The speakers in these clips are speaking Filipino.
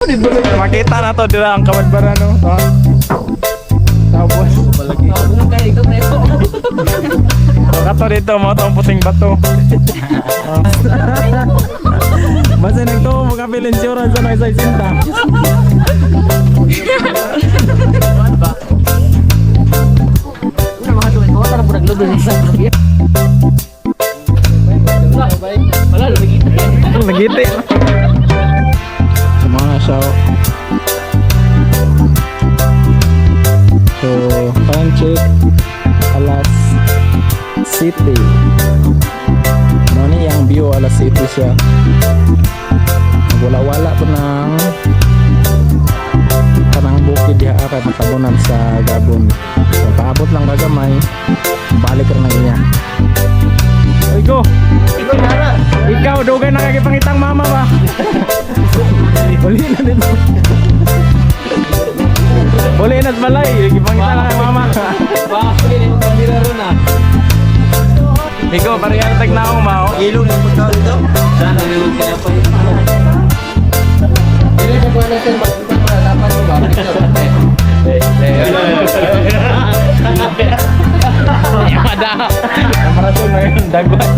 Makita na to dila ang kamadbara no. Tapos kato dito mo tong puting bato. Basta nagto magapil insurance sa isa sinta. Una mga duwin ko, tarang po nagludo sa sabi. Wala, Nagiti. Mga siya. So, time check alas City. Mani yung view alas City siya. Wala-wala po ng kanang bukid diha akat nakabunan sa Gabon. So, paabot lang kagamay, balik ka na niya. Ay go! Ikaw, dugay na kakipangitang mama ba? Uli na dito. Uli na sa balay, kakipangitang na mama. Bakit hindi mo kamera ron ah? Ikaw, parehang tag na ako mao. Ilo na po dito. Sana nilog ka na pa yun. Hindi na po natin magpapalalaman mo ba? Yamada! Namarason na yun, dagwan.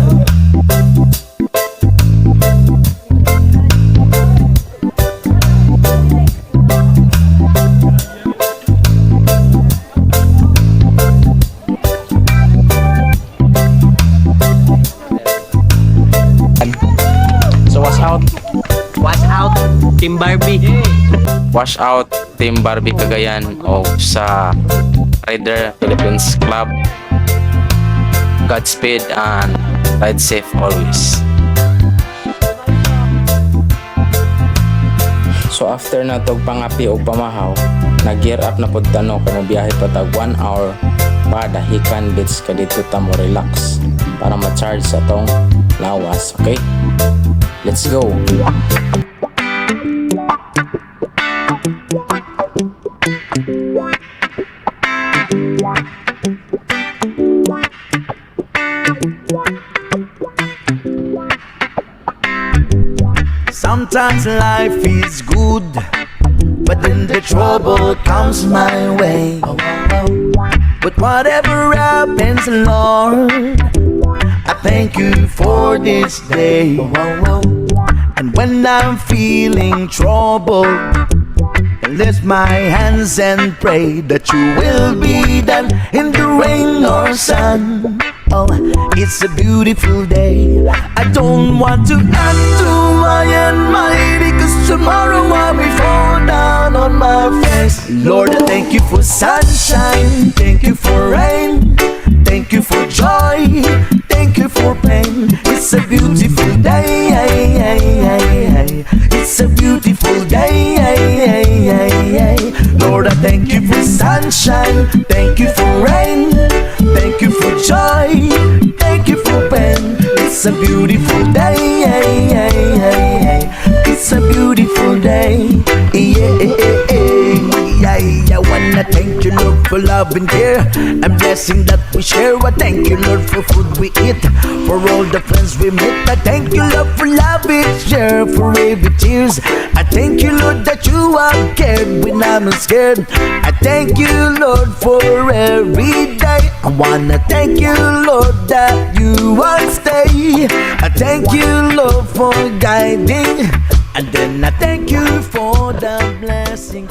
So wash out. Watch out, Team Barbie. Wash out Team Barbie Cagayan o sa Rider Philippines Club. Godspeed and ride safe always. So after na tog pangapi o pamahaw, nag-gear up na pud tano kay biyahe pa tag 1 hour pa dahikan beach ka dito ta mo relax para ma-charge sa tong lawas, okay? Let's go. Sometimes life is good, but then the trouble comes my way. But whatever happens, Lord, I thank you for this day. And when I'm feeling troubled, I lift my hands and pray that you will be done in the rain or sun. Oh, it's a beautiful day. I don't want to act too high and mighty, cause tomorrow I will fall down on my face. Lord, I thank you for sunshine, thank you for rain, thank you for joy, thank you for pain. It's a beautiful day. It's a beautiful day. Lord, I thank you for sunshine, thank you for rain, thank you for joy, thank you for pain. It's a beautiful day. It's a beautiful day. I wanna thank you, Lord, for love and care and blessing that we share. I thank you, Lord, for food we eat, for all the friends we meet. I thank you, Lord, for love we share, for every tears. I thank you, Lord, that you are cared when I'm scared. I thank you, Lord, for every day. I wanna thank you, Lord, that you are stay. I thank you, Lord, for guiding, and then I thank you for the blessing.